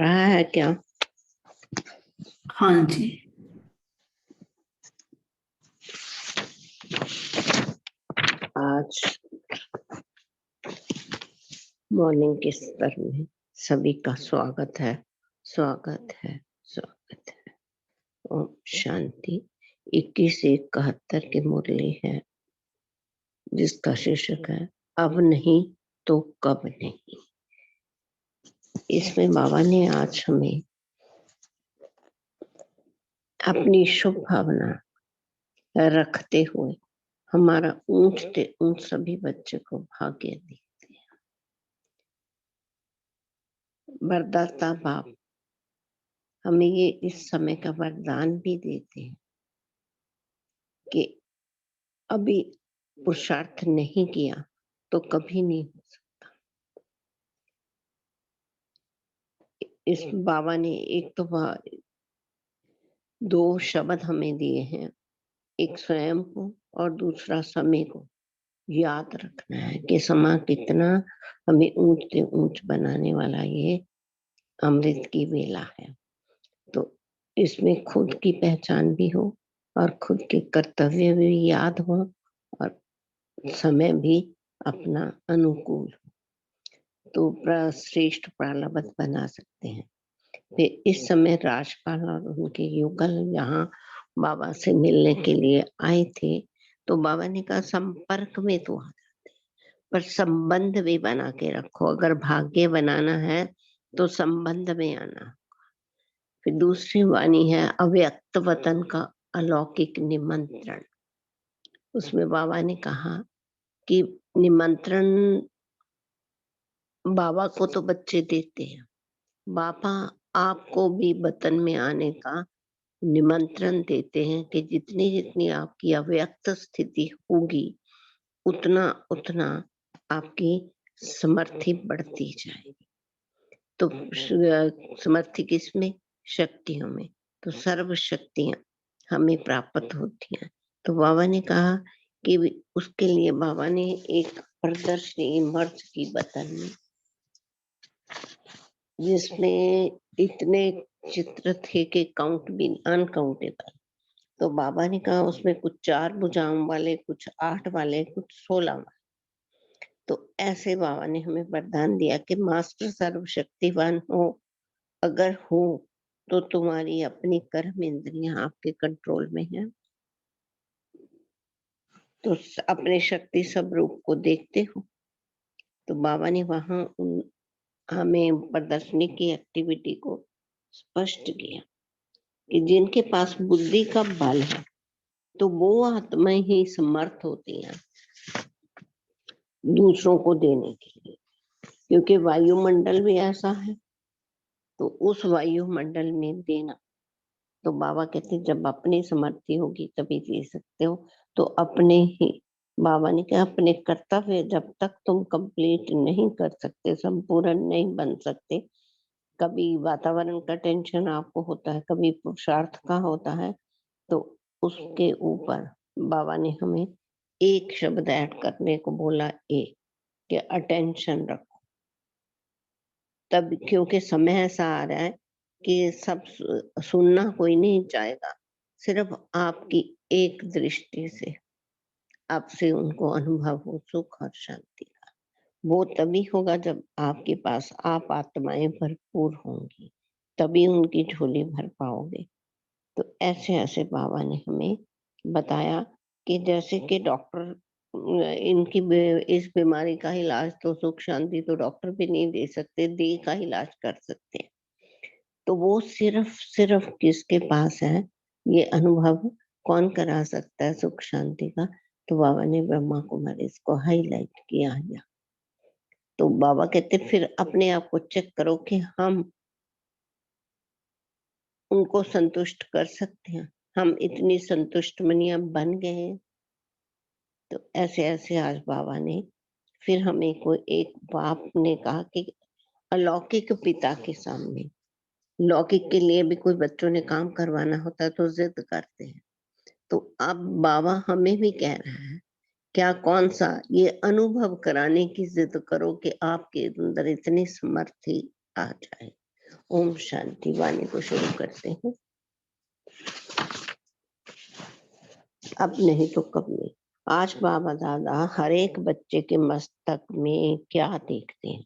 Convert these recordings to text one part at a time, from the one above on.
रहा है क्या? हाँ जी। आज मॉर्निंग के स्तर में सभी का स्वागत है, स्वागत है, स्वागत है। ओम शांति। 2171 की मुरली है जिसका शीर्षक है अब नहीं तो कब नहीं। इसमें बाबा ने आज हमें अपनी शुभ भावना रखते हुए हमारा ऊंचते ऊंच सभी बच्चे को भाग्य देते हैं। वरदाता बाप हमें ये इस समय का वरदान भी देते हैं कि अभी पुरुषार्थ नहीं किया तो कभी नहीं हो सकता। इस बाबा ने एक तो दो शब्द हमें दिए हैं, एक स्वयं को और दूसरा समय को याद रखना है कि समय कितना हमें ऊंच से ऊंच बनाने वाला ये अमृत की वेला है। तो इसमें खुद की पहचान भी हो और खुद के कर्तव्य भी याद हो और समय भी अपना अनुकूल तो श्रेष्ठ प्रालब्ध बना सकते हैं। फिर इस समय राजपाल और उनके युगल यहाँ बाबा से मिलने के लिए आए थे तो बाबा ने कहा संपर्क में तो आ जाते पर संबंध भी बना के रखो। अगर भाग्य बनाना है तो संबंध में आना। फिर दूसरी वाणी है अव्यक्त वतन का अलौकिक निमंत्रण। उसमें बाबा ने कहा कि निमंत्रण बाबा को तो बच्चे देते हैं, बाबा आपको भी वतन में आने का निमंत्रण देते हैं कि जितनी जितनी आपकी अव्यक्त स्थिति होगी उतना उतना आपकी समर्थी बढ़ती जाएगी। तो समर्थी किसमें? शक्तियों में। तो सर्व शक्तियां हमें प्राप्त होती हैं। तो बाबा ने कहा कि उसके लिए बाबा ने एक प्रदर्शनी मर्ज की वतन में जिसमें इतने चित्र थे कि काउंट भी अनकाउंटेबल। तो बाबा ने कहा उसमें कुछ 4 भुजाओं वाले, कुछ 8 वाले, कुछ 16 वाले। तो ऐसे बाबा ने हमें वरदान दिया कि मास्टर सर्वशक्तिवान हो अगर हो तो तुम्हारी अपनी कर्म इंद्रियां आपके कंट्रोल में है तो अपने शक्ति स्वरूप को देखते हो। तो बाबा ने वहां हमें प्रदर्शनी की एक्टिविटी को स्पष्ट किया कि जिनके पास बुद्धि का बल है तो वो आत्मा ही समर्थ होती है दूसरों को देने के लिए, क्योंकि वायुमंडल भी ऐसा है। तो उस वायुमंडल में देना, तो बाबा कहते जब अपनी समर्थी होगी तभी दे सकते हो। तो अपने ही बाबा ने कहा अपने कर्तव्य जब तक तुम कंप्लीट नहीं कर सकते, संपूर्ण नहीं बन सकते, कभी वातावरण का टेंशन आपको होता है, कभी पुरुषार्थ का होता है, तो उसके ऊपर बाबा ने हमें एक शब्द ऐड करने को बोला, एक कि अटेंशन रखो। तब क्योंकि समय ऐसा आ रहा है कि सब सुनना कोई नहीं चाहेगा, सिर्फ आपकी एक दृष्टि से आपसे उनको अनुभव हो सुख और शांति का। वो तभी होगा जब आपके पास आप आत्माएं भरपूर होंगी, तभी उनकी झोली भर पाओगे। तो ऐसे ऐसे बाबा ने हमें बताया कि जैसे कि डॉक्टर इनकी इस बीमारी का इलाज तो सुख शांति तो डॉक्टर भी नहीं दे सकते, देह का इलाज कर सकते हैं। तो वो सिर्फ सिर्फ किसके पास है ये अनुभव कौन करा सकता है सुख शांति का? तो बाबा ने ब्रह्मा कुमारी इसको हाईलाइट किया है। तो बाबा कहते फिर अपने आप को चेक करो कि हम उनको संतुष्ट कर सकते हैं, हम इतनी संतुष्ट मनिया बन गए हैं। तो ऐसे ऐसे आज बाबा ने फिर हमें को एक बाप ने कहा कि अलौकिक पिता के सामने, लौकिक के लिए भी कोई बच्चों ने काम करवाना होता है तो जिद करते हैं। तो अब बाबा हमें भी कह रहा है क्या कौन सा ये अनुभव कराने की जिद करो कि आपके अंदर इतनी समर्थी आ जाए। ओम शांति। वाणी को शुरू करते हैं। अब नहीं तो कब नहीं। आज बाबा दादा हर एक बच्चे के मस्तक में क्या देखते हैं?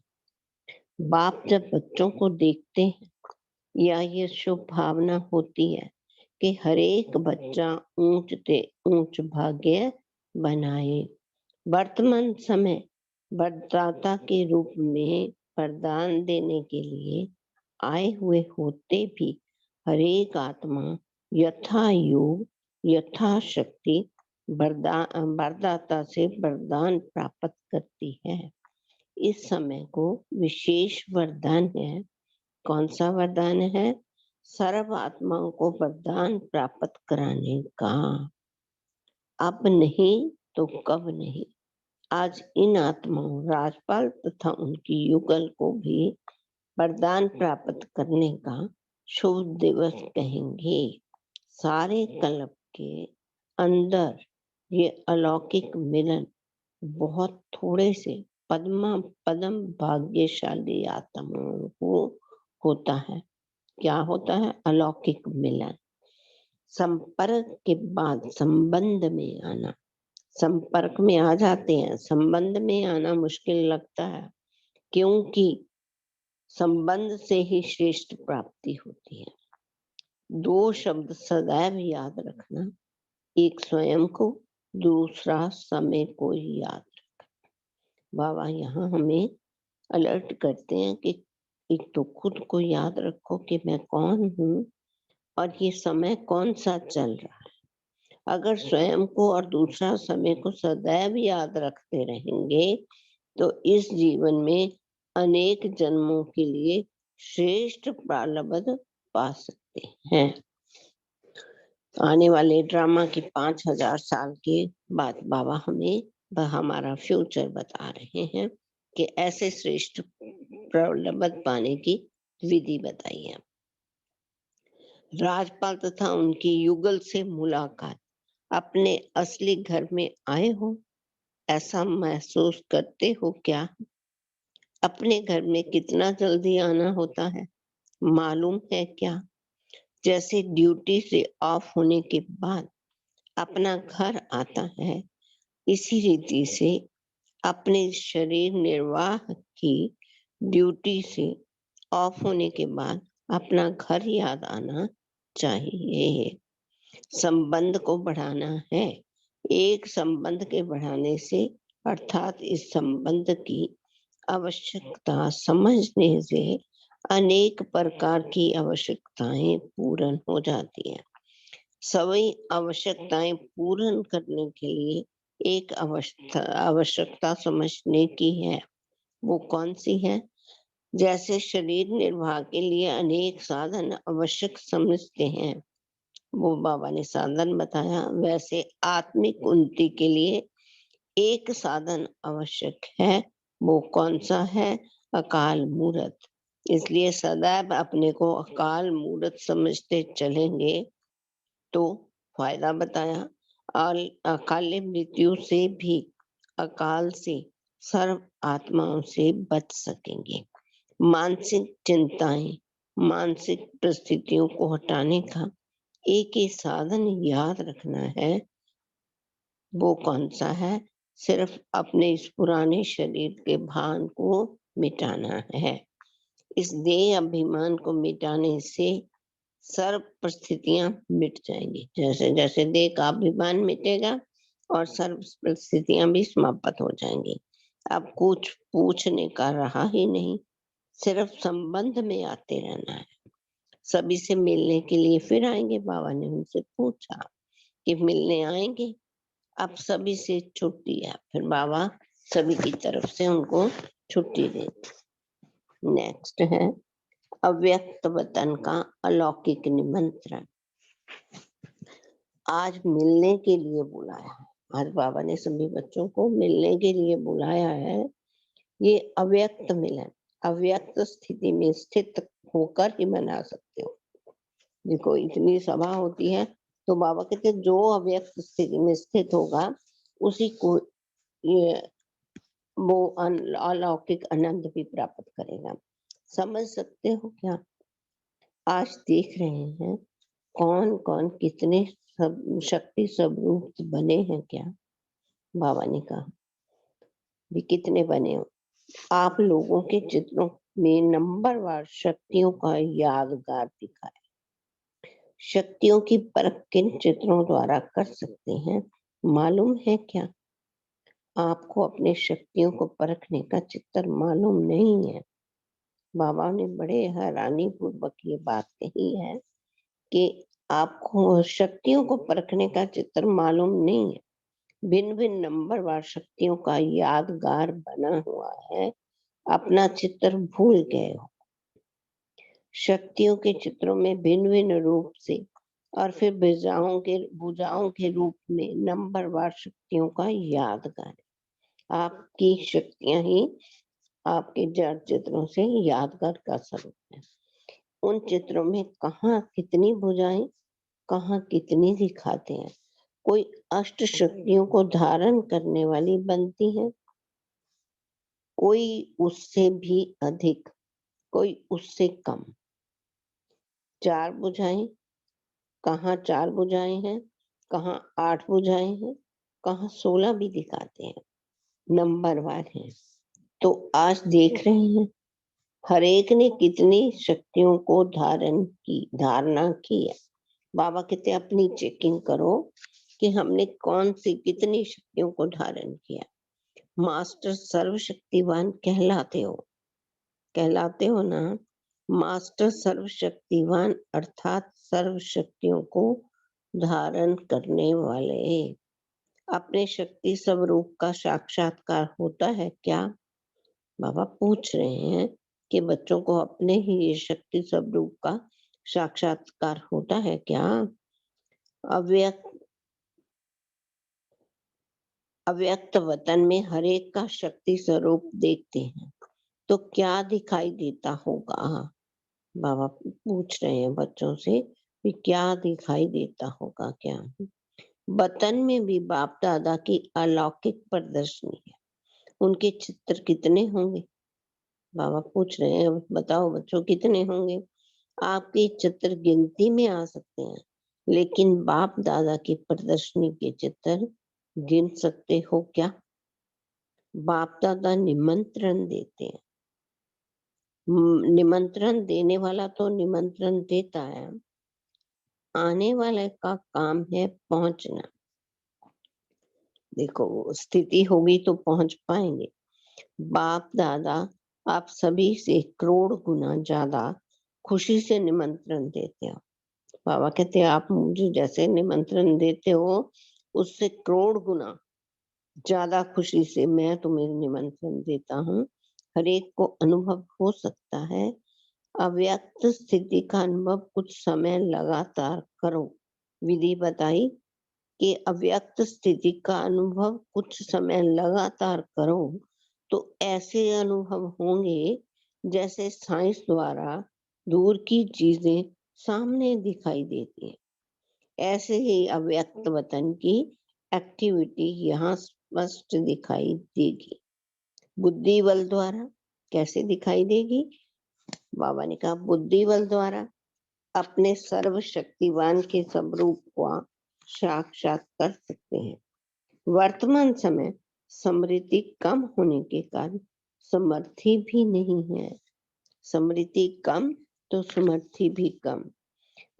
बाप जब बच्चों को देखते हैं या ये शुभ भावना होती है कि हर एक बच्चा ऊंच से ऊंच भाग्य बनाए। वर्तमान समय वरदाता के रूप में वरदान देने के लिए आए हुए होते भी हर एक आत्मा यथा योग यथाशक्ति वरदाता से वरदान प्राप्त करती है। इस समय को विशेष वरदान है। कौन सा वरदान है? सर्व आत्माओं को वरदान प्राप्त कराने का। अब नहीं तो कब नहीं। आज इन आत्माओं राजपाल तथा उनकी युगल को भी वरदान प्राप्त करने का शुभ दिवस कहेंगे। सारे कल्प के अंदर ये अलौकिक मिलन बहुत थोड़े से पदम भाग्यशाली आत्माओं को होता है। क्या होता है? अलौकिक मिलन। संपर्क के बाद संबंध में आना। संपर्क में आ जाते हैं, संबंध में आना मुश्किल लगता है, क्योंकि संबंध से ही श्रेष्ठ प्राप्ति होती है। दो शब्द सदैव याद रखना, एक स्वयं को, दूसरा समय को याद रखना। बाबा यहाँ हमें अलर्ट करते हैं कि एक तो खुद को याद रखो कि मैं कौन हूँ और ये समय कौन सा चल रहा है। अगर स्वयं को और दूसरा समय को सदैव याद रखते रहेंगे तो इस जीवन में अनेक जन्मों के लिए श्रेष्ठ प्रारब्ध पा सकते हैं। आने वाले ड्रामा की 5000 साल के बाद बाबा हमें हमारा फ्यूचर बता रहे हैं कि ऐसे श्रेष्ठ प्रलब्ध पाने की विधि बताइए। राजपाल तथा उनकी युगल से मुलाकात। अपने असली घर में आए हो, ऐसा महसूस करते हो क्या? अपने घर में कितना जल्दी आना होता है मालूम है क्या? जैसे ड्यूटी से ऑफ होने के बाद अपना घर आता है, इसी रीति से अपने शरीर निर्वाह की ड्यूटी से ऑफ होने के बाद अपना घर याद आना चाहिए। संबंध को बढ़ाना है। एक संबंध के बढ़ाने से अर्थात इस संबंध की आवश्यकता समझने से अनेक प्रकार की आवश्यकताएं पूर्ण हो जाती हैं। सभी आवश्यकताएं पूर्ण करने के लिए एक आवश्यकता समझने की है। वो कौन सी है? जैसे शरीर निर्वाह के लिए अनेक साधन आवश्यक समझते हैं, वो बाबा ने साधन बताया, वैसे आत्मिक उन्नति के लिए एक साधन आवश्यक है। वो कौन सा है? अकाल मूर्त। इसलिए सदैव अपने को अकाल मूर्त समझते चलेंगे तो फायदा बताया। अकाल मृत्यु से भी अकाल से सर्व आत्माओं से बच सकेंगे। मानसिक चिंताएं, मानसिक परिस्थितियों को हटाने का एक ही साधन याद रखना है। वो कौन सा है? सिर्फ अपने इस पुराने शरीर के भान को मिटाना है। इस देह अभिमान को मिटाने से सर्व परिस्थितियां मिट जाएंगी। जैसे जैसे देह का अभिमान मिटेगा और सर्व परिस्थितियां भी समाप्त हो जाएंगी। अब कुछ पूछने का रहा ही नहीं, सिर्फ संबंध में आते रहना है। सभी से मिलने के लिए फिर आएंगे। बाबा ने उनसे पूछा कि मिलने आएंगे। अब सभी से छुट्टी है, फिर बाबा सभी की तरफ से उनको छुट्टी दे। नेक्स्ट है अव्यक्त वतन का अलौकिक निमंत्रण। आज मिलने के लिए बुलाया है। आज बाबा ने सभी बच्चों को मिलने के लिए बुलाया है। ये अव्यक्त मिलन, अव्यक्त स्थिति में स्थित होकर ही मना सकते हो। देखो इतनी सभा होती है तो बाबा कहते जो अव्यक्त स्थिति में स्थित होगा उसी को ये वो अलौकिक आनंद भी प्राप्त करेगा। समझ सकते हो क्या? आज देख रहे हैं कौन कौन कितने सब शक्ति स्वरूप बने हैं क्या। बाबा ने कहा भी कितने बने हो। आप लोगों के चित्रों में नंबरवार शक्तियों का यादगार दिखा है। शक्तियों की परख किन चित्रों द्वारा कर सकते हैं मालूम है क्या। आपको अपने शक्तियों को परखने का चित्र मालूम नहीं है। बाबा ने बड़े हैरानी पूर्वक ये बात कही है कि आपको शक्तियों को परखने का चित्र मालूम नहीं है। भिन्न भिन्न नंबरवार शक्तियों का यादगार बना हुआ है, अपना चित्र भूल गए हो। शक्तियों के चित्रों में भिन्न भिन्न रूप से और फिर भुजाओं के रूप में नंबरवार शक्तियों का यादगार है। आपकी शक्तियां ही आपके जड़ चित्रों से यादगार का स्वरूप है। उन चित्रों में कहाँ कितनी भुजाएं, कहाँ कितनी दिखाते हैं। कोई अष्ट शक्तियों को धारण करने वाली बनती है, कोई उससे भी अधिक, कोई उससे कम। 4 भुजाएं, कहाँ 4 भुजाएं हैं, कहाँ 8 भुजाएं हैं, कहाँ 16 भी दिखाते हैं, नंबरवार हैं। तो आज देख रहे हैं हर एक ने कितनी शक्तियों को धारणा की है। बाबा कहते अपनी चेकिंग करो कि हमने कौन सी कितनी शक्तियों को धारण किया। मास्टर सर्वशक्तिवान कहलाते हो ना। मास्टर सर्वशक्तिवान अर्थात सर्व शक्तियों को धारण करने वाले। अपने शक्ति स्वरूप का साक्षात्कार होता है क्या। बाबा पूछ रहे हैं कि बच्चों को अपने ही ये शक्ति स्वरूप का साक्षात्कार होता है क्या। अव्यक्त अव्यक्त वतन में हर एक का शक्ति स्वरूप देखते हैं तो क्या दिखाई देता होगा। बाबा पूछ रहे हैं बच्चों से कि क्या दिखाई देता होगा क्या। वतन में भी बाप दादा की अलौकिक प्रदर्शनी है, उनके चित्र कितने होंगे। बाबा पूछ रहे हैं बताओ बच्चों कितने होंगे। आपके चित्र गिनती में आ सकते हैं, लेकिन बाप दादा की प्रदर्शनी के चित्र गिन सकते हो क्या। बाप दादा निमंत्रण देते हैं। निमंत्रण देने वाला तो निमंत्रण देता है, आने वाले का काम है पहुंचना। देखो स्थिति होगी तो पहुंच पाएंगे। बाप दादा आप सभी से करोड़ गुना ज्यादा खुशी से निमंत्रण देते हो। बाबा कहते हैं आप मुझे जैसे निमंत्रण देते हो उससे करोड़ गुना ज्यादा खुशी से मैं तुम्हें निमंत्रण देता हूँ। हर एक को अनुभव हो सकता है। अव्यक्त स्थिति का अनुभव कुछ समय लगातार करो। विधि बताई कि अव्यक्त स्थिति का अनुभव कुछ समय लगातार करो तो ऐसे अनुभव होंगे जैसे साइंस द्वारा दूर की चीजें सामने दिखाई देती है। ऐसे ही अव्यक्त वतन की एक्टिविटी यहाँ स्पष्ट दिखाई देगी। बुद्धि बल द्वारा कैसे दिखाई देगी। बाबा ने कहा बुद्धि बल द्वारा अपने सर्वशक्तिवान के स्वरूप का साक्षात कर सकते हैं। वर्तमान समय स्मृति कम होने के कारण समर्थी भी नहीं है। स्मृति कम तो समर्थी भी कम।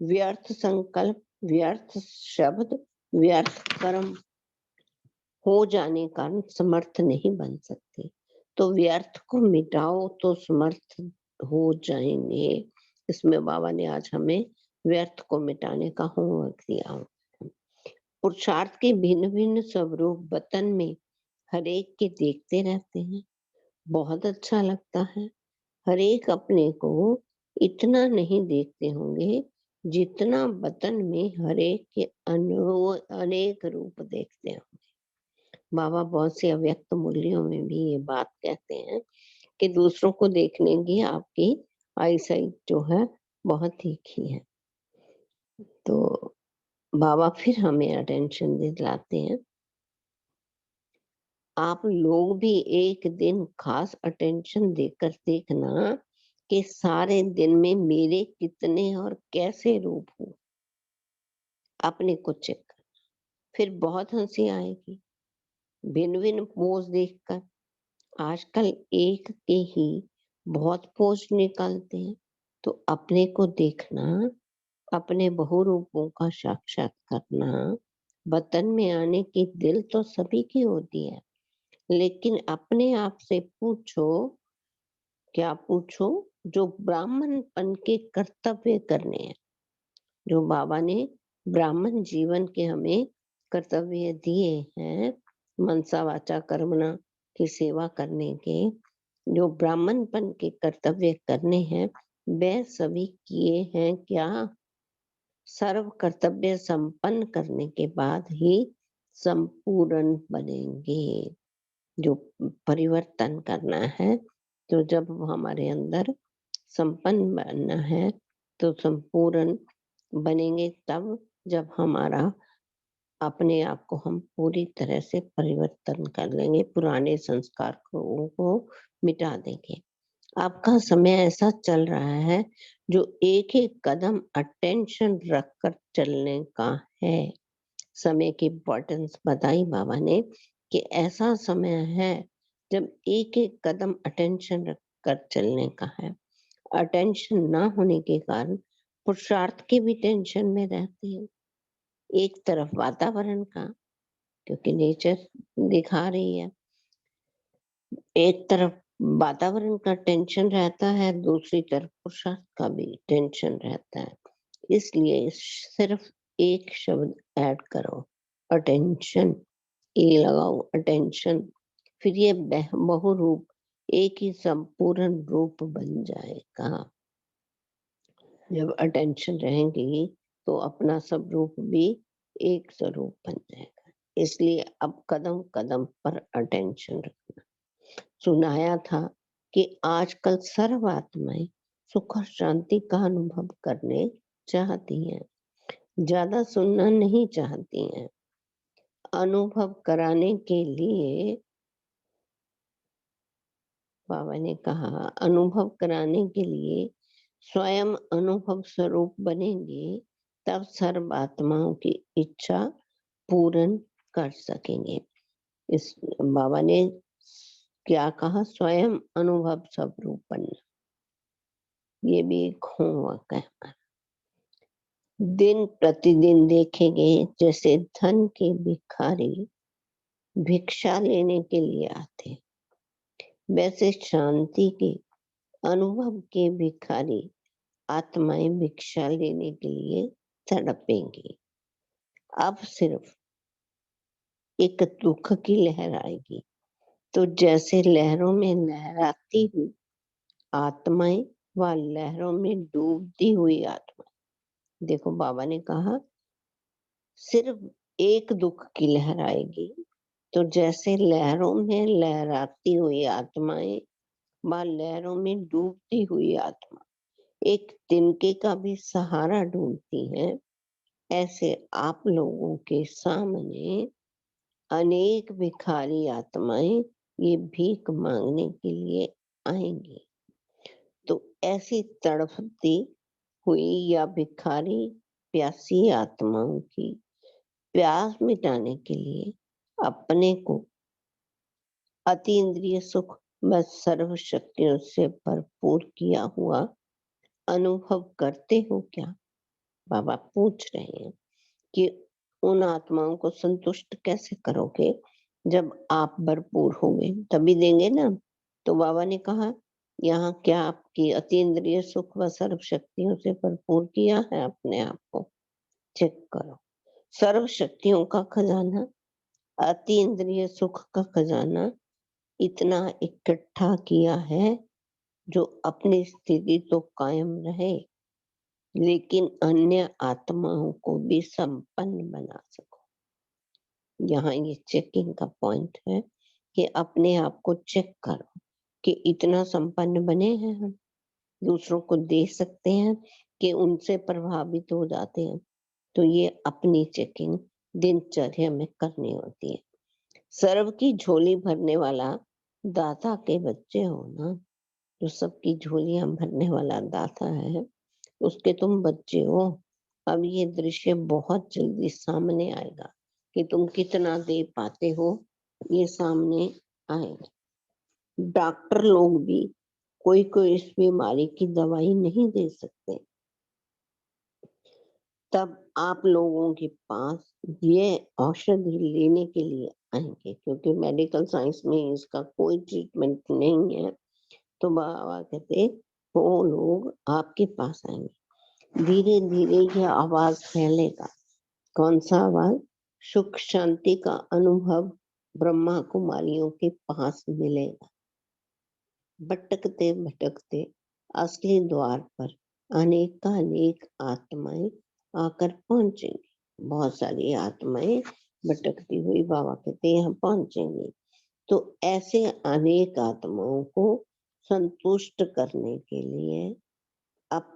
व्यर्थ संकल्प, व्यर्थ शब्द, व्यर्थ कर्म हो जाने कारण समर्थ नहीं बन सकते। तो व्यर्थ को मिटाओ तो समर्थ हो जाएंगे। इसमें बाबा ने आज हमें व्यर्थ को मिटाने का होमवर्क दिया। पुरुषार्थ के भिन्न भिन्न स्वरूप वतन में हर एक के देखते रहते हैं, बहुत अच्छा लगता है। हर एक अपने को इतना नहीं देखते होंगे जितना वतन में हर एक के अनेक रूप देखते हैं। बाबा बहुत से अव्यक्त मूल्यों में भी ये बात कहते हैं कि दूसरों को देखने की आपकी आईसाइट जो है बहुत ठीक ही है। तो बाबा फिर हमें अटेंशन दिलाते हैं आप लोग भी एक दिन खास अटेंशन देकर देखना कि सारे दिन में मेरे कितने और कैसे रूप हुए, अपने को चेक कर। फिर बहुत हंसी आएगी भिन्न भिन्न पोज देखकर। आजकल एक के ही बहुत पोज निकालते हैं। तो अपने को देखना, अपने बहुरूपों का साक्षात करना, वतन में आने की दिल तो सभी की होती है, लेकिन अपने आप से पूछो, क्या पूछो, जो ब्राह्मणपन के कर्तव्य करने हैं, जो बाबा ने ब्राह्मण जीवन के हमें कर्तव्य दिए हैं, मनसा वाचा कर्मणा की सेवा करने के, जो ब्राह्मणपन के कर्तव्य करने हैं, वे सभी किए हैं क्या? सर्व कर्तव्य संपन्न करने के बाद ही संपूर्ण बनेंगे। जो परिवर्तन करना है, तो जब हमारे अंदर संपन्न बनना है तो संपूर्ण बनेंगे तब, जब हमारा अपने आप को हम पूरी तरह से परिवर्तन कर लेंगे, पुराने संस्कार को मिटा देंगे। आपका समय ऐसा चल रहा है जो एक एक कदम अटेंशन रखकर चलने का है। समय की इम्पोर्टेंस बताई बाबा ने कि ऐसा समय है जब एक एक कदम अटेंशन रखकर चलने का है। अटेंशन ना होने के कारण पुरुषार्थ की भी टेंशन में रहती है। एक तरफ वातावरण का, क्योंकि नेचर दिखा रही है, एक तरफ वातावरण का टेंशन रहता है, दूसरी तरफ पुरुषार्थ का भी टेंशन रहता है। इसलिए सिर्फ एक शब्द ऐड करो, अटेंशन। ये लगाओ अटेंशन, फिर ये बहुरूप एक ही संपूर्ण रूप बन जाएगा। जब अटेंशन रहेंगी तो अपना सब रूप भी एक स्वरूप बन जाएगा। इसलिए अब कदम कदम पर अटेंशन रखना। सुनाया था कि आजकल सर्व आत्माएं सुख और शांति का अनुभव करने चाहती हैं, ज्यादा सुनना नहीं चाहती हैं। अनुभव कराने के लिए बाबा ने कहा, अनुभव कराने के लिए स्वयं अनुभव स्वरूप बनेंगे, तब सर्व आत्माओं की इच्छा पूर्ण कर सकेंगे। इस बाबा ने क्या कहा? स्वयं अनुभव स्वरूप बनना। ये भी एक होमवर्क है। दिन प्रतिदिन देखेंगे जैसे धन के भिखारी भिक्षा लेने के लिए आते, वैसे शांति के अनुभव के भिखारी आत्माएं भिक्षा लेने के लिए तड़पेंगी। अब सिर्फ एक दुख की लहर आएगी, तो जैसे लहरों में लहराती हुई आत्माएं व लहरों में डूबती हुई आत्मा। देखो बाबा ने कहा सिर्फ एक दुख की लहर आएगी, तो जैसे लहरों में लहराती हुई आत्माएं व लहरों में डूबती हुई आत्मा एक तिनके का भी सहारा ढूंढती हैं, ऐसे आप लोगों के सामने अनेक भिखारी आत्माएं ये भीख मांगने के लिए आएंगी। तो ऐसी तड़पती हुई या भिखारी प्यासी आत्माओं की प्यास मिटाने के लिए अपने को अतीन्द्रिय सुख व सर्व शक्तियों से भरपूर किया हुआ अनुभव करते हो क्या? बाबा पूछ रहे हैं कि उन आत्माओं को संतुष्ट कैसे करोगे? जब आप भरपूर होंगे तभी देंगे ना। तो बाबा ने कहा यहाँ क्या आपकी अतीन्द्रिय सुख व सर्व शक्तियों से भरपूर किया है? अपने आप को चेक करो। सर्व शक्तियों का खजाना, अतीन्द्रिय सुख का खजाना इतना इकट्ठा किया है जो अपनी स्थिति तो कायम रहे, लेकिन अन्य आत्माओं को भी संपन्न बना सको। यहाँ ये चेकिंग का पॉइंट है कि अपने आप को चेक करो कि इतना संपन्न बने हैं हम, दूसरों को दे सकते हैं कि उनसे प्रभावित हो जाते हैं। तो ये अपनी चेकिंग दिनचर्या में करनी होती है। सर्व की झोली भरने वाला दाता के बच्चे हो ना, जो सबकी झोलियां भरने वाला दाता है, उसके तुम बच्चे हो। अब ये दृश्य बहुत जल्दी सामने आएगा कि तुम कितना दे पाते हो, ये सामने आएगा। डॉक्टर लोग भी कोई कोई इस बीमारी की दवाई नहीं दे सकते, तब आप लोगों के पास ये औषधि लेने के लिए आएंगे, क्योंकि मेडिकल साइंस में इसका कोई ट्रीटमेंट नहीं है। तो बाबा कहते वो लोग आपके पास आएंगे। धीरे धीरे यह आवाज फैलेगा। कौन सा आवाज? सुख शांति का अनुभव ब्रह्मा कुमारियों के पास मिलेगा। भटकते भटकते असली द्वार पर अनेकानेक आत्माएं आकर पहुंचेंगी। बहुत सारी आत्माएं भटकती हुई बाबा कहते यहाँ पहुंचेंगी। तो ऐसे अनेक आत्माओं को संतुष्ट करने के लिए आप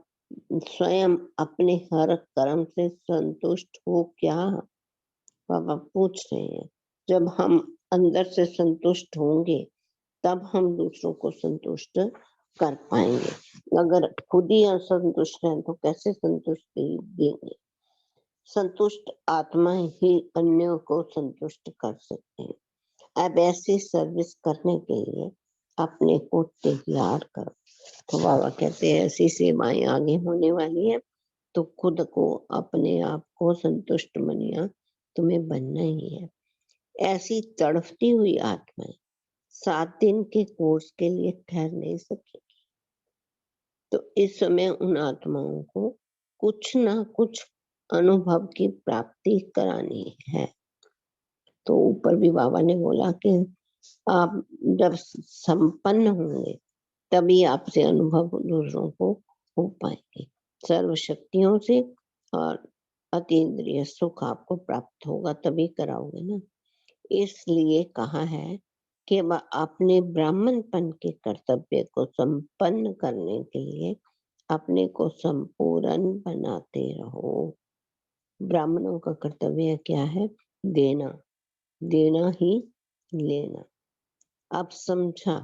स्वयं अपने हर कर्म से संतुष्ट हो क्या? बाबा पूछ रहे हैं। जब हम अंदर से संतुष्ट होंगे तब हम दूसरों को संतुष्ट कर पाएंगे। अगर खुद ही असंतुष्ट हैं तो कैसे संतुष्टि देंगे? संतुष्ट आत्माएं ही अन्यों को संतुष्ट कर सकते हैं। अब ऐसी सर्विस करने के लिए अपने को तैयार करो। तो बाबा कहते हैं ऐसी सेवाएं आगे होने वाली है, तो खुद को अपने आप को संतुष्ट मनिया, तुम्हें बनना ही है। ऐसी तड़फती हुई आत्माएं 7 दिन के कोर्स के लिए ठहर नहीं सकेगी। तो इस समय उन आत्माओं को कुछ ना कुछ अनुभव की प्राप्ति करानी है। तो ऊपर भी बाबा ने बोला कि आप जब संपन्न होंगे तभी आपसे अनुभव दूसरों को हो पाएंगे। सर्व शक्तियों से और अतीन्द्रिय सुख आपको प्राप्त होगा, तभी कराओगे ना। इसलिए कहा है कि वह अपने ब्राह्मणपन के कर्तव्य को संपन्न करने के लिए अपने को संपूर्ण बनाते रहो। ब्राह्मणों का कर्तव्य क्या है? देना, देना ही लेना। अब समझा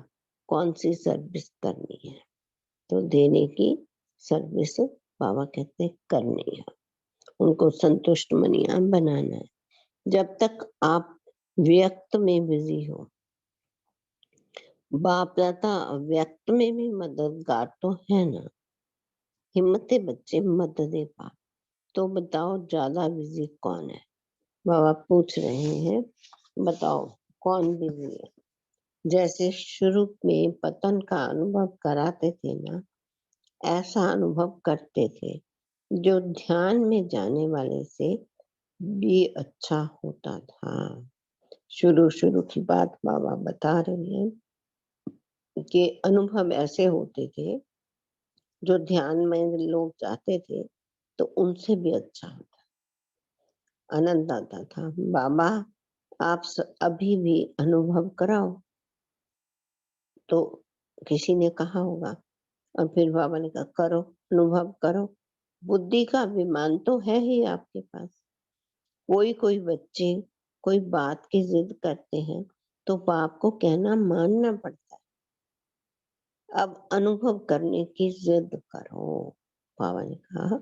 कौन सी सर्विस करनी है। तो देने की सर्विस बाबा कहते करनी है, उनको संतुष्ट मनिया बनाना है। जब तक आप व्यक्त में बिजी हो, बाप दादा व्यक्त में भी मददगार तो है ना। हिम्मते बच्चे मत दे पा, तो बताओ ज्यादा बिजी कौन है? बाबा पूछ रहे हैं, बताओ कौन बिजी है? जैसे शुरू में पतन का अनुभव कराते थे ना, ऐसा अनुभव करते थे जो ध्यान में जाने वाले से भी अच्छा होता था। शुरू शुरू की बात बाबा बता रहे हैं कि अनुभव ऐसे होते थे, जो ध्यान में लोग जाते थे तो उनसे भी अच्छा होता, आनंद आता था। बाबा आप अभी भी अनुभव कराओ। तो किसी ने कहा होगा, और फिर बाबा ने कहा करो, अनुभव करो। बुद्धि का विमान तो है ही आपके पास। कोई कोई बच्चे कोई बात की जिद करते हैं तो बाप को कहना मानना पड़ता है। अब अनुभव करने की जिद करो। बाबा ने कहा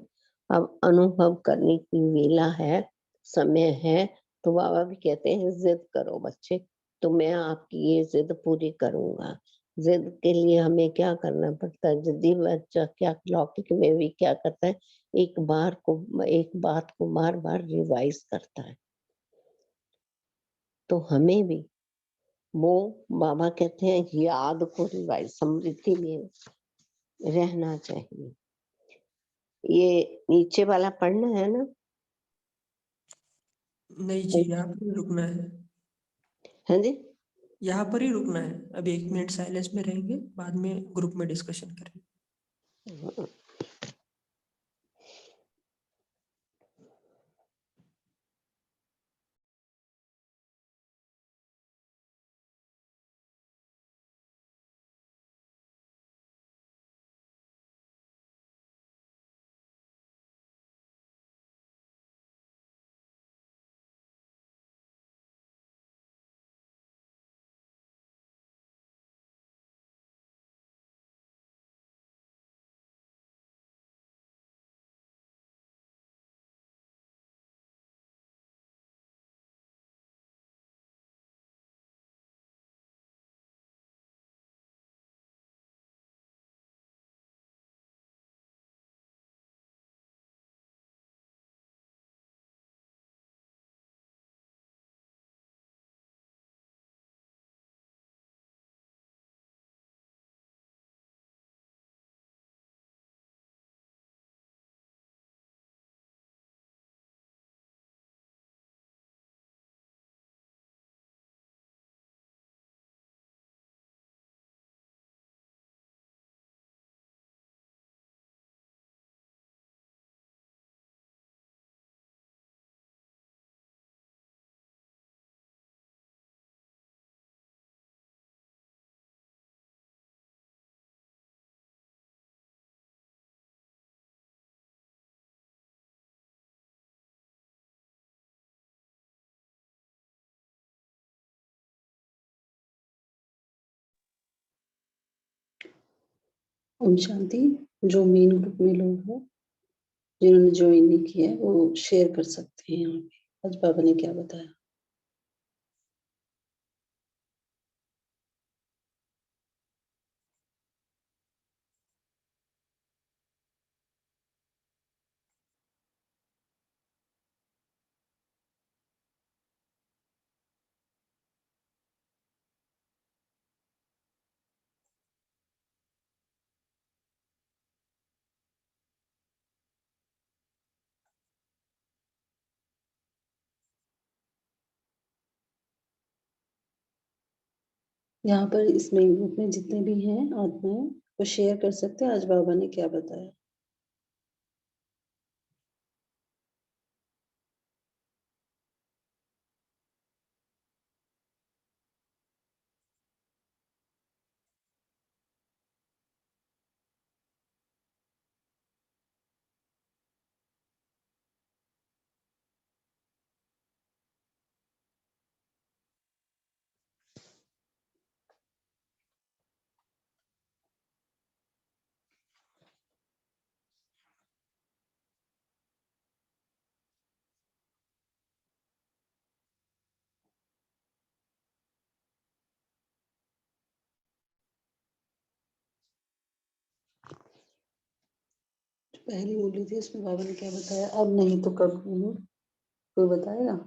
अब अनुभव करने की वेला है, समय है। तो बाबा भी कहते हैं जिद करो बच्चे, तो मैं आपकी ये जिद पूरी करूंगा। जिद के लिए हमें क्या करना पड़ता है? जिद्दी बच्चा क्या लौकिक में भी क्या करता है? एक बात को बार बार रिवाइज करता है। तो हमें भी वो बाबा कहते हैं याद को रिवाइज, स्मृति में रहना चाहिए। ये नीचे वाला पढ़ना है ना? नहीं जी, यहाँ पर ही रुकना है। हाँ जी। यहाँ पर ही रुकना है। अभी 1 मिनट साइलेंस में रहेंगे, बाद में ग्रुप में डिस्कशन करेंगे। ओम शांति। जो मेन ग्रुप में लोग हैं जिन्होंने ज्वाइन नहीं किया है वो शेयर कर सकते हैं यहाँ पे। आज बाबा ने क्या बताया। यहाँ पर इस मेन ग्रुप में जितने भी हैं आत्माएं वो शेयर कर सकते हैं आज बाबा ने क्या बताया। पहली बोली थी इसमें बाबा ने क्या बताया, अब नहीं तो कब नहीं, कोई बताएगा।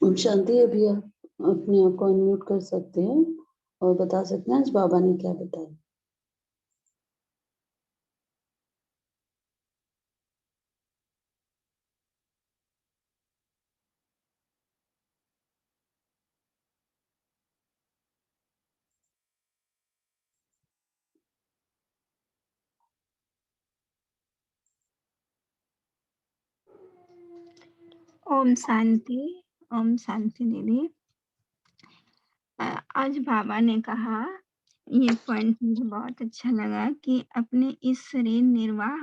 ओम शांति। अभी आप अपने आप को अनम्यूट कर सकते हैं और बता सकते हैं आज बाबा ने क्या बताया। ओम शांति। ओम शांति दीदी। आज बाबा ने कहा, ये पॉइंट मुझे बहुत अच्छा लगा कि अपने इस शरीर निर्वाह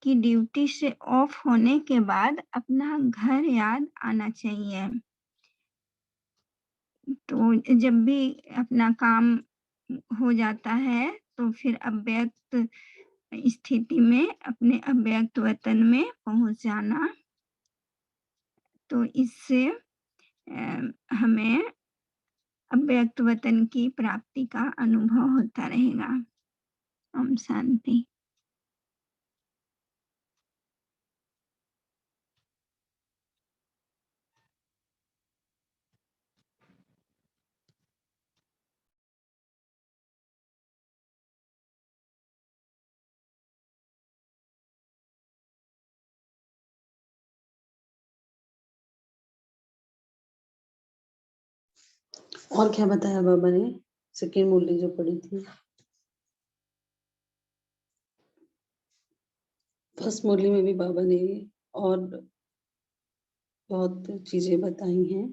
की ड्यूटी से ऑफ होने के बाद अपना घर याद आना चाहिए। तो जब भी अपना काम हो जाता है तो फिर अव्यक्त स्थिति में अपने अव्यक्त वतन में पहुंच जाना, तो इससे हमें अव्यक्त वतन की प्राप्ति का अनुभव होता रहेगा। ओम शांति। और क्या बताया बाबा ने? सेकंड मुरली जो पढ़ी थी, फर्स्ट मुरली में भी बाबा ने और बहुत चीजें बताई हैं।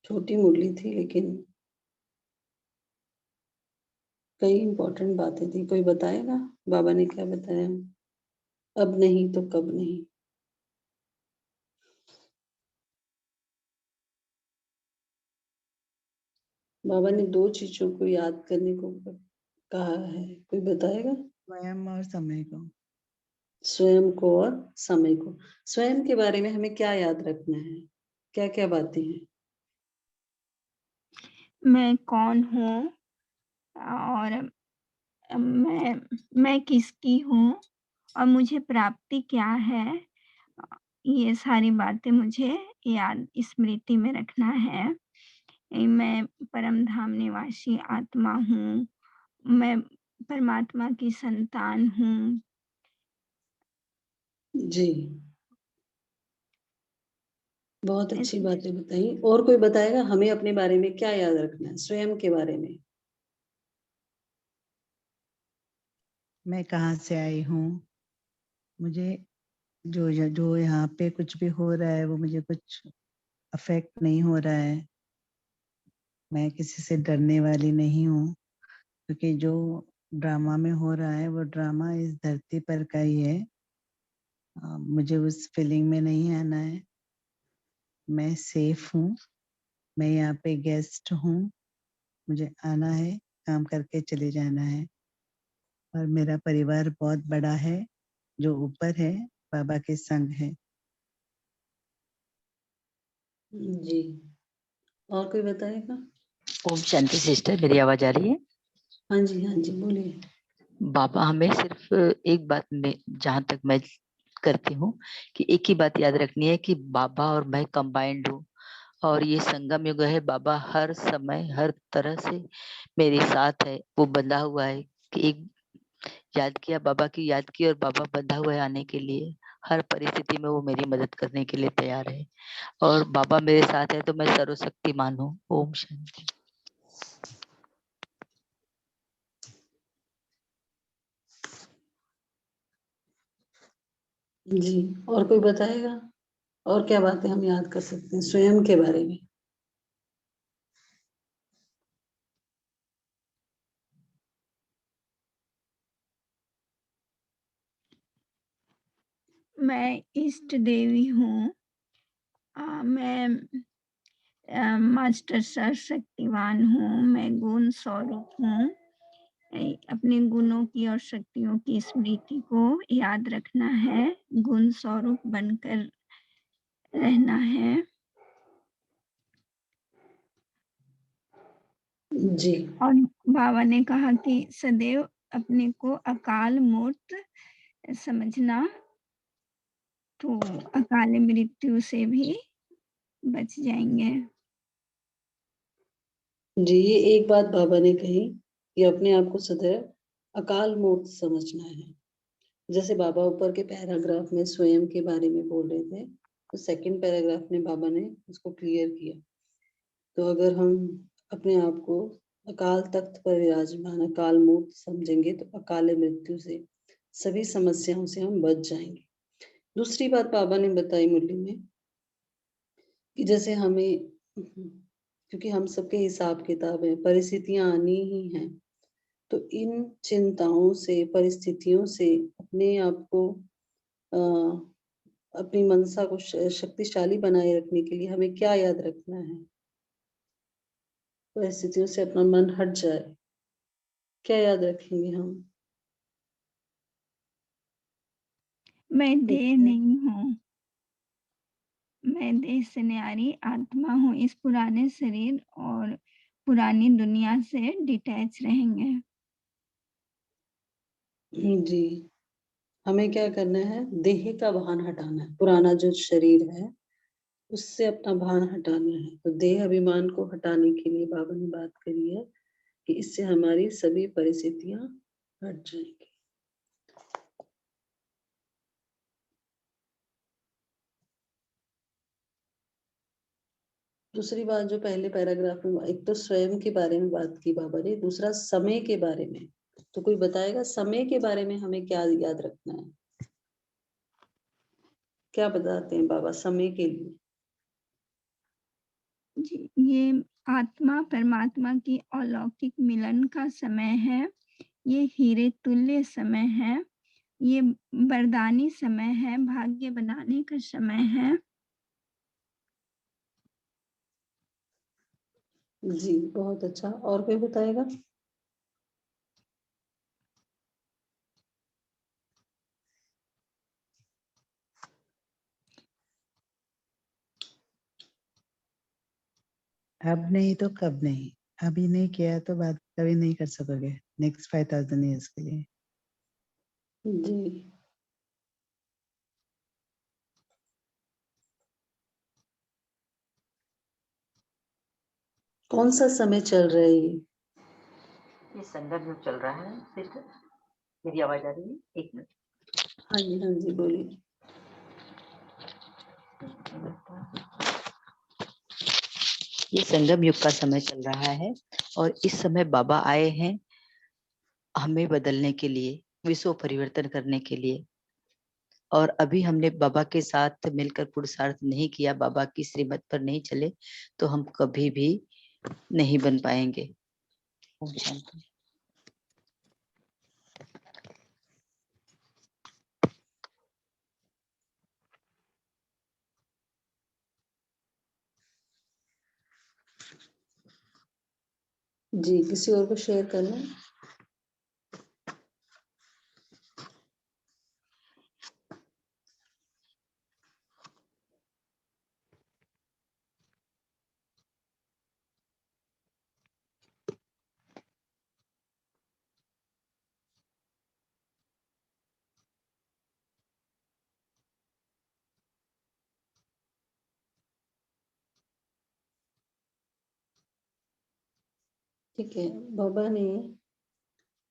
छोटी मुरली थी लेकिन कई इम्पोर्टेंट बातें थी। कोई बताएगा बाबा ने क्या बताया? अब नहीं तो कब नहीं। बाबा ने 2 चीजों को याद करने को कहा है, कोई बताएगा? स्वयं और समय को। स्वयं को और समय को। स्वयं के बारे में हमें क्या याद रखना है? क्या क्या बातें हैं? मैं कौन हूँ और मैं किसकी हूँ और मुझे प्राप्ति क्या है, ये सारी बातें मुझे याद स्मृति में रखना है। मैं परम धाम निवासी आत्मा हूँ, मैं परमात्मा की संतान हूँ। जी, बहुत अच्छी ऐसे बातें बताई। और कोई बताएगा हमें अपने बारे में क्या याद रखना है, स्वयं के बारे में? मैं कहाँ से आई हूँ, मुझे जो यहाँ पे कुछ भी हो रहा है वो मुझे कुछ अफेक्ट नहीं हो रहा है। मैं किसी से डरने वाली नहीं हूँ, क्योंकि जो ड्रामा में हो रहा है वो ड्रामा इस धरती पर का ही है। मुझे उस फीलिंग में नहीं आना है। मैं सेफ हूँ, मैं यहाँ पे गेस्ट हूँ, मुझे आना है, काम करके चले जाना है। और मेरा परिवार बहुत बड़ा है, जो ऊपर है, बाबा के संग है। जी, और कोई बताएगा? ओम शांति सिस्टर, मेरी आवाज आ रही है? हाँ जी, हाँ जी, बोलिए। बाबा हमें सिर्फ एक बात में, जहां तक मैं करती हूँ, कि एक ही बात याद रखनी है कि बाबा और मैं कंबाइंड हूँ और ये संगम युग है। बाबा हर समय हर तरह से मेरे साथ है, वो बंधा हुआ है। कि एक याद किया, बाबा की याद की, और बाबा बंधा हुआ है आने के लिए। हर परिस्थिति में वो मेरी मदद करने के लिए तैयार है और बाबा मेरे साथ है, तो मैं सर्वशक्तिमान हूँ। ओम शांति। जी, और कोई बताएगा? और क्या बातें हम याद कर सकते हैं स्वयं के बारे में? मैं इष्ट देवी हूँ। मैं मास्टर सर्वशक्तिवान हूँ, मैं गुण स्वरूप हूँ। अपने गुणों की और शक्तियों की स्मृति को याद रखना है, गुण स्वरूप बनकर रहना है। जी, और बाबा ने कहा कि सदैव अपने को अकाल मूर्त समझना, तो अकाल मृत्यु से भी बच जाएंगे। जी, ये एक बात बाबा ने कही कि अपने आप को सदैव अकाल मूर्त समझना है। जैसे बाबा ऊपर के पैराग्राफ में स्वयं के बारे में बोल रहे थे, तो सेकंड पैराग्राफ में बाबा ने उसको क्लियर किया। तो अगर हम अपने आप को अकाल तख्त पर विराजमान अकाल मूर्त समझेंगे तो अकाल मृत्यु से, सभी समस्याओं से हम बच जाएंगे। दूसरी बात बाबा ने बताई मुरली में कि जैसे हमें, क्योंकि हम सबके हिसाब किताब है, परिस्थितियां आनी ही हैं, तो इन चिंताओं से, परिस्थितियों से अपने आप को अपनी मनसा को शक्तिशाली बनाए रखने के लिए हमें क्या याद रखना है? परिस्थितियों से अपना मन हट जाए, क्या याद रखेंगे हम? मैं देह नहीं हूँ, मैं देह से न्यारी आत्मा हूँ। इस पुराने शरीर और पुरानी दुनिया से डिटैच रहेंगे। जी, हमें क्या करना है? देह का भान हटाना है, पुराना जो शरीर है उससे अपना भान हटाना है। तो देह अभिमान को हटाने के लिए बाबा ने बात करी है कि इससे हमारी सभी परिस्थितियां हट जाएंगी। दूसरी बात जो पहले पैराग्राफ में, एक तो स्वयं के बारे में बात की बाबा ने, दूसरा समय के बारे में। तो कोई बताएगा समय के बारे में हमें क्या याद रखना है? क्या बताते हैं बाबा समय के लिए? जी, ये आत्मा परमात्मा की अलौकिक मिलन का समय है। ये हीरे तुल्य समय है। ये वरदानी समय है, भाग्य बनाने का समय है। जी, बहुत अच्छा। और कोई बताएगा? अब नहीं तो कब नहीं, अभी नहीं किया तो बात कभी नहीं कर सकोगे नेक्स्ट 5000 ईयर्स के लिए। जी, कौन सा समय चल रहा है ये संगम युग चल रहा है सिस्टर। मेरी आवाज आ रही है? एक मिनट। हाँ जी बोलिए। ये संगम युग का समय चल रहा है और इस समय बाबा आए हैं हमें बदलने के लिए, विश्व परिवर्तन करने के लिए। और अभी हमने बाबा के साथ मिलकर पुरुषार्थ नहीं किया, बाबा की श्रीमत पर नहीं चले, तो हम कभी भी नहीं बन पाएंगे। ओम शांति। जी, किसी और को शेयर करना? ठीक है। बाबा ने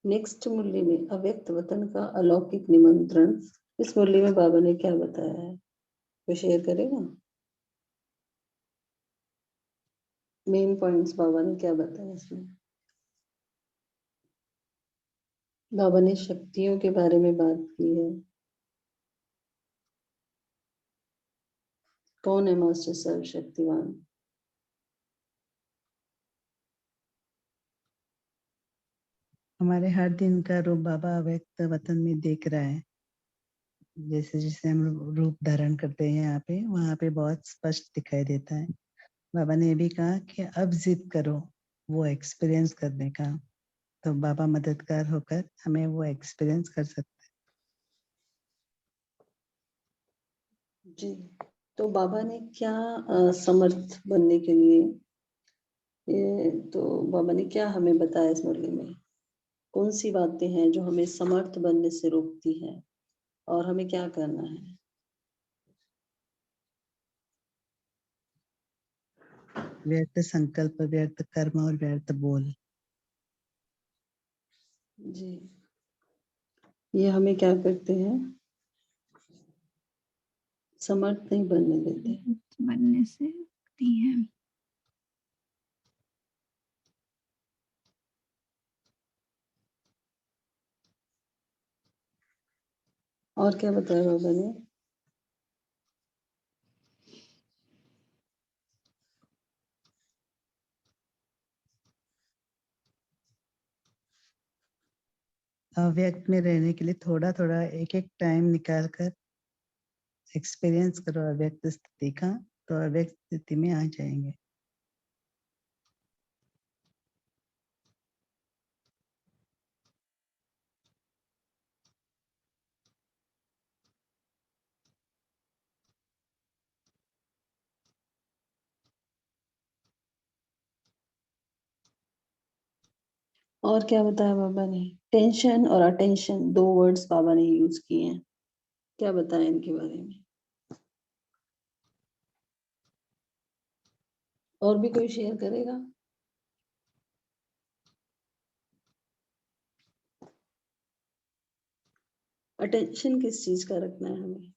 नेक्स्ट मुरली में अव्यक्त वतन का अलौकिक निमंत्रण, इस मुरली में बाबा ने क्या बताया है, कोई शेयर करेगा? मेन पॉइंट्स बाबा ने क्या बताया इसमें? बाबा ने शक्तियों के बारे में बात की है। कौन है मास्टर सर्वशक्तिवान? हमारे हर दिन का रूप बाबा अव्यक्त वतन में देख रहा है। जैसे जैसे हम रूप धारण करते हैं यहाँ पे, वहाँ पे बहुत स्पष्ट दिखाई देता है। बाबा ने ये भी कहा कि अब जिद करो वो एक्सपीरियंस करने का, तो बाबा मददगार होकर हमें वो एक्सपीरियंस कर सकते जी, तो बाबा ने क्या समर्थ बनने के लिए, ये तो बाबा ने क्या हमें बताया इस मुरली में? कौन सी बातें हैं जो हमें समर्थ बनने से रोकती है और हमें क्या करना है? व्यर्थ संकल्प, व्यर्थ कर्म और व्यर्थ बोल। जी, ये हमें क्या करते हैं? समर्थ नहीं बनने देते। बनने से रोकती है। और क्या बताया बाबा ने? अव्यक्त में रहने के लिए थोड़ा थोड़ा एक एक टाइम निकाल कर एक्सपीरियंस करो अव्यक्त स्थिति का, तो अव्यक्त स्थिति में आ जाएंगे। और क्या बताया बाबा ने? टेंशन और अटेंशन, दो वर्ड्स बाबा ने यूज किए हैं, क्या बताया इनके बारे में? और भी कोई शेयर करेगा? अटेंशन किस चीज का रखना है हमें?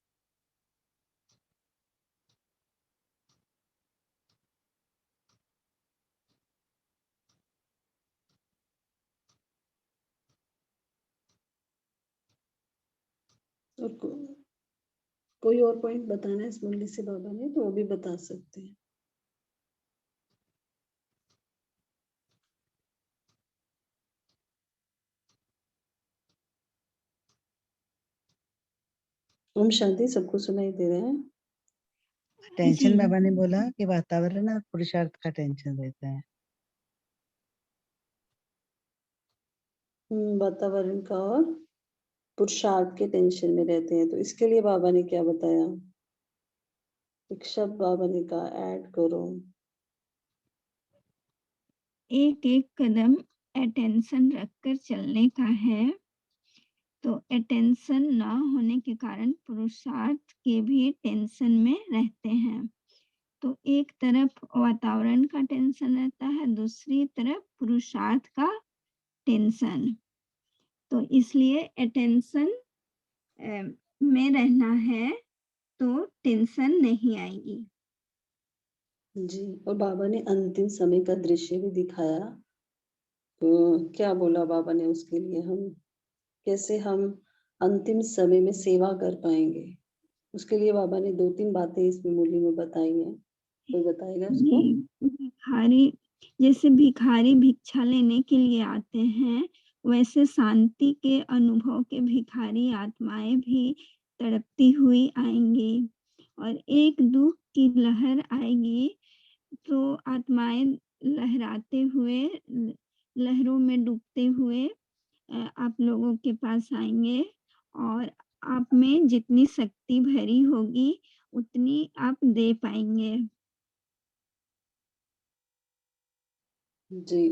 और कोई और पॉइंट बताना है इस मुरली से बाबा ने तो वो भी बता सकते हैं। ओम शांति, सबको सुनाई दे रहा है? टेंशन जी। बाबा ने बोला कि वातावरण और पुरुषार्थ का टेंशन रहता है। वातावरण का और पुरुषार्थ के टेंशन में रहते हैं, तो इसके लिए बाबा ने क्या बताया? एक शब्द बाबा ने कहा, ऐड करो। एक एक कदम अटेंशन रखकर चलने का है। तो अटेंशन ना होने के कारण पुरुषार्थ के भी टेंशन में रहते हैं। तो एक तरफ वातावरण का टेंशन रहता है, दूसरी तरफ पुरुषार्थ का टेंशन। तो इसलिए अटेंशन में रहना है तो टेंशन नहीं आएगी। जी, और बाबा ने अंतिम समय का दृश्य भी दिखाया। तो क्या बोला बाबा ने उसके लिए? हम कैसे हम अंतिम समय में सेवा कर पाएंगे, उसके लिए बाबा ने 2-3 बातें इसमें मुरली में बताई हैं। कोई बताएगा उसको? जैसे भिखारी भिक्षा लेने के लिए आते हैं, वैसे शांति के अनुभव के भिखारी आत्माएं भी तड़पती हुई आएंगी और एक दुख की लहर आएगी तो आत्माएं लहराते हुए लहरों में डूबते हुए आप लोगों के पास आएंगे और आप में जितनी शक्ति भरी होगी उतनी आप दे पाएंगे। जी,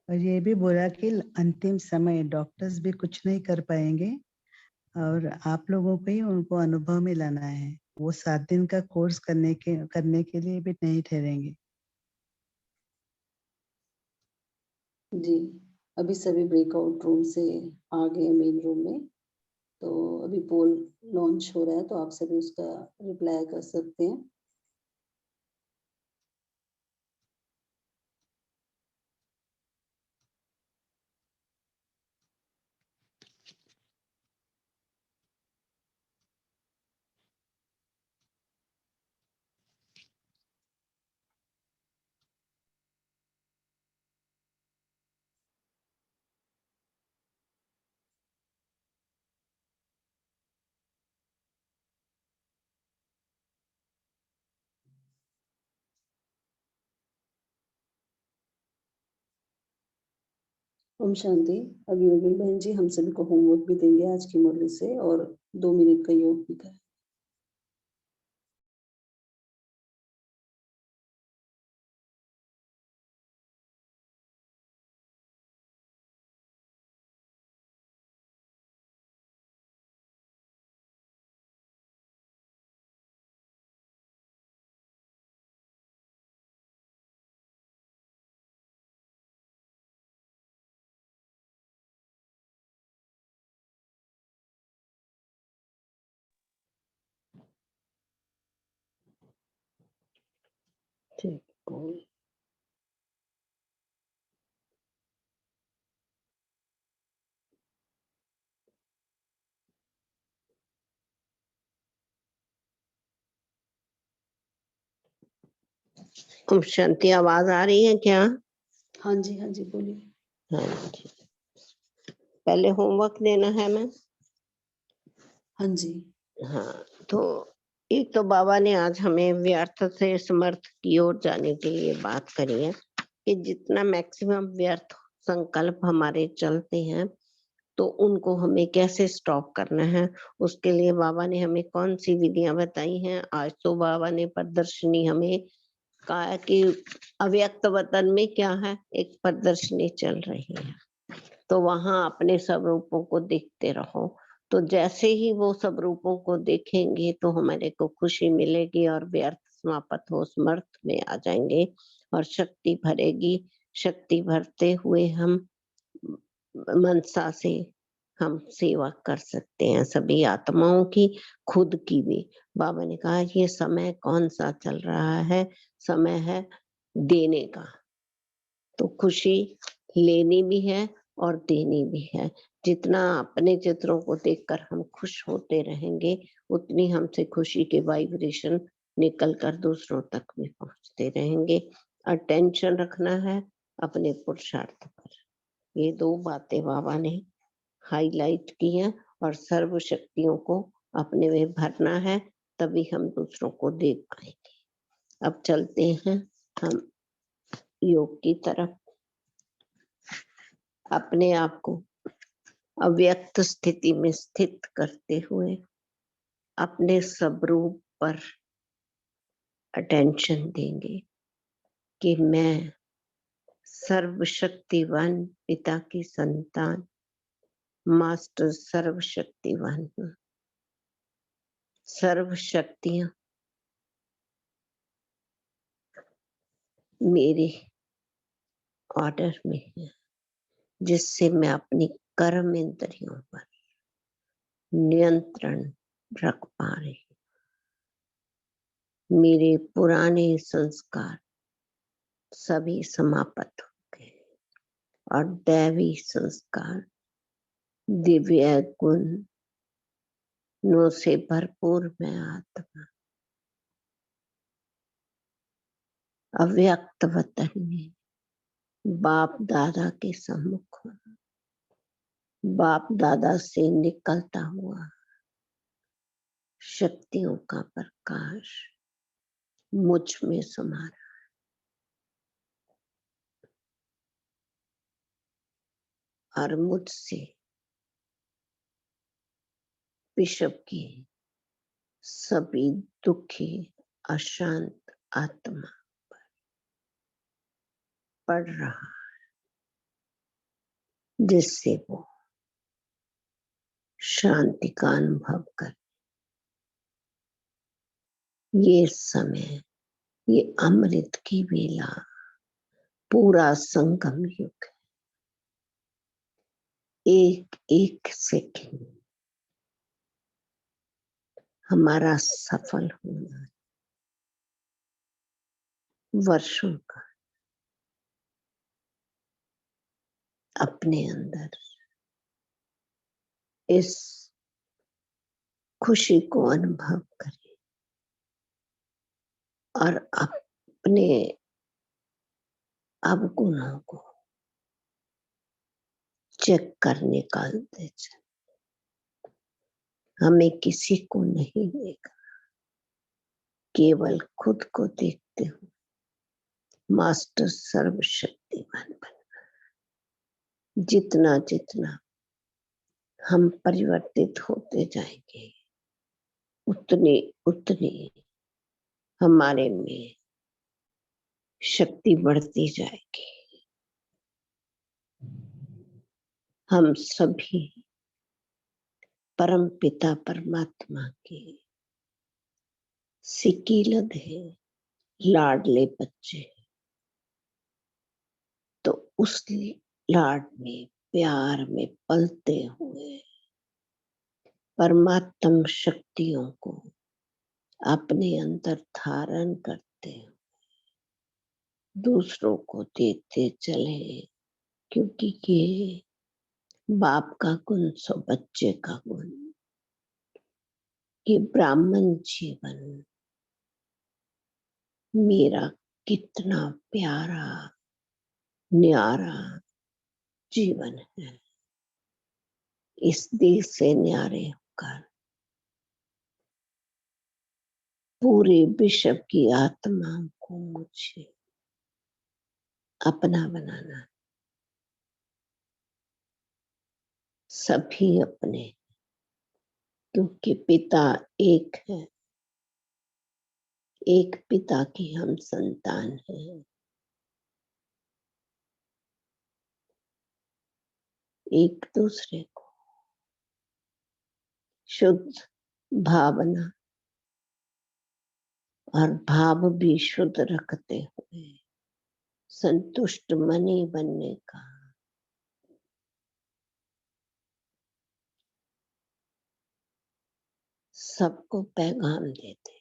और ये भी बोला कि अंतिम समय डॉक्टर्स भी कुछ नहीं कर पाएंगे और आप लोगों को ही उनको अनुभव में लाना है। वो 7 दिन का कोर्स करने के लिए भी नहीं ठहरेंगे। जी, अभी सभी ब्रेकआउट रूम से आ गए मेन रूम में, तो अभी पोल लॉन्च हो रहा है, तो आप सभी उसका रिप्लाई कर सकते हैं। ओम शांति। अभी योगिन बहन जी हम सभी को होमवर्क भी देंगे आज की मुरली से और 2 मिनट का योग भी करें। ठीक, cool. ओम शांति, आवाज आ रही है क्या? हाँ जी, हाँ जी, बोलिए। हाँ जी। पहले होमवर्क देना है मैं? हाँ जी। हाँ, तो एक तो बाबा ने आज हमें व्यर्थ से समर्थ की ओर जाने के लिए बात करी है कि जितना मैक्सिमम व्यर्थ संकल्प हमारे चलते हैं तो उनको हमें कैसे स्टॉप करना है। उसके लिए बाबा ने हमें कौन सी विधियां बताई हैं। आज तो बाबा ने प्रदर्शनी हमें कहा कि अव्यक्त वतन में क्या है, एक प्रदर्शनी चल रही है, तो वहां अपने सब रूपों को देखते रहो। तो जैसे ही वो सब रूपों को देखेंगे तो हमारे को खुशी मिलेगी और व्यर्थ समाप्त हो समर्थ में आ जाएंगे और शक्ति भरेगी। शक्ति भरते हुए हम मनसा से हम सेवा कर सकते हैं सभी आत्माओं की, खुद की भी। बाबा ने कहा ये समय कौन सा चल रहा है, समय है देने का। तो खुशी लेनी भी है और देनी भी है। जितना अपने चित्रों को देखकर हम खुश होते रहेंगे, उतनी हमसे खुशी के वाइब्रेशन निकल कर दूसरों तक भी पहुंचते रहेंगे। अटेंशन रखना है अपने पुरुषार्थ पर। ये 2 बातें बाबा ने हाईलाइट की हैं और सर्व शक्तियों को अपने में भरना है, तभी हम दूसरों को देख पाएंगे। अब चलते हैं हम योग की तरफ। अपने आप को अव्यक्त स्थिति में स्थित करते हुए अपने स्वरूप पर अटेंशन देंगे कि मैं सर्वशक्तिवान पिता की संतान, मास्टर सर्वशक्तिवान हूँ। सर्व शक्तियां मेरे ऑर्डर में है, जिससे मैं अपनी कर्म इंद्रियों पर नियंत्रण रख पा रही हूँ। मेरे पुराने संस्कार सभी समाप्त हो गए और दैवी संस्कार दिव्य गुणों से भरपूर मैं आत्मा अव्यक्त वतन में बाप दादा के सम्मुख हूँ। बाप दादा से निकलता हुआ शक्तियों का प्रकाश मुझ में समा रहा है और मुझसे विश्व की सभी दुखी अशांत आत्मा पर पड़ रहा है, जिससे वो शांति का अनुभव कर। ये समय, ये अमृत की वेला, पूरा संगम युग है। एक एक सेकंड हमारा सफल होना वर्षों का अपने अंदर इस खुशी को अनुभव करें और अपने अवगुणों को चेक कर निकालते चले। हमें किसी को नहीं देखा, केवल खुद को देखते हुए मास्टर सर्वशक्तिमान बनना। जितना जितना हम परिवर्तित होते जाएंगे, उतनी उतनी हमारे में शक्ति बढ़ती जाएगी। हम सभी परम पिता परमात्मा के सिकीलद है, लाडले बच्चे। तो उस लाड में, प्यार में पलते हुए परमात्म शक्तियों को अपने अंदर धारण करते हुए दूसरों को देते चले, क्योंकि ये बाप का गुण सो बच्चे का गुण। ये ब्राह्मण जीवन मेरा कितना प्यारा न्यारा जीवन है। इस दिल से न्यारे होकर पूरे विश्व की आत्माओं को मुझे अपना बनाना। सभी अपने, क्योंकि पिता एक है, एक पिता की हम संतान हैं। एक दूसरे को शुद्ध भावना और भाव भी शुद्ध रखते हुए संतुष्ट मनी बनने का सबको पैगाम देते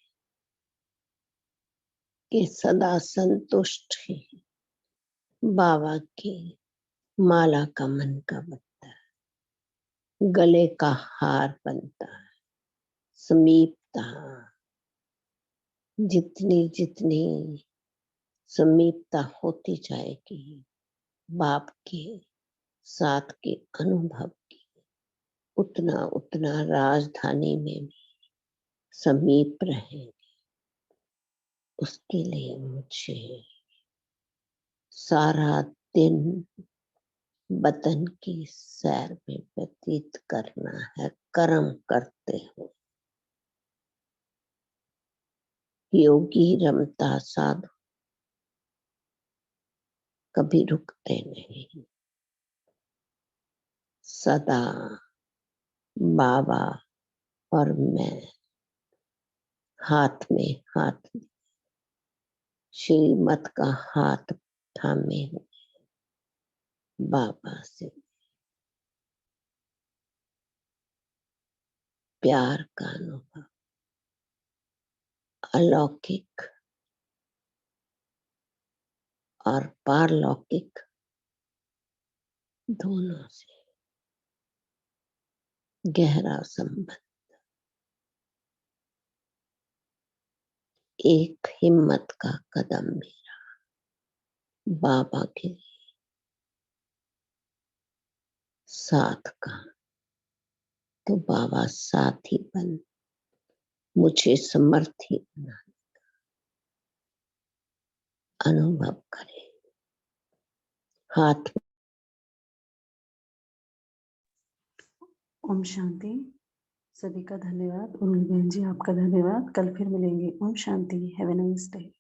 कि सदा संतुष्ट ही बाबा की माला का मन का बत्ता है। गले का हार बनता है। समीपता, जितनी जितनी समीपता होती जाएगी बाप के साथ के अनुभव की, उतना उतना राजधानी में भी समीप रहेंगे। उसके लिए मुझे सारा दिन वतन की सैर में व्यतीत करना है, कर्म करते हुए। योगी रमता साधु कभी रुकते नहीं, सदा बाबा और मैं हाथ में हाथ, श्रीमत का हाथ थामे हुए बाबा से प्यार का अनुभव, अलौकिक और पारलौकिक दोनों से गहरा संबंध। एक हिम्मत का कदम मेरा बाबा के साथ का, तो बाबा साथी बन मुझे समर्थी बना, अनुभव करे। हाथ ओम शांति। सभी का धन्यवाद। उर्मी बहन जी आपका धन्यवाद। कल फिर मिलेंगे। ओम शांति। Have a nice day.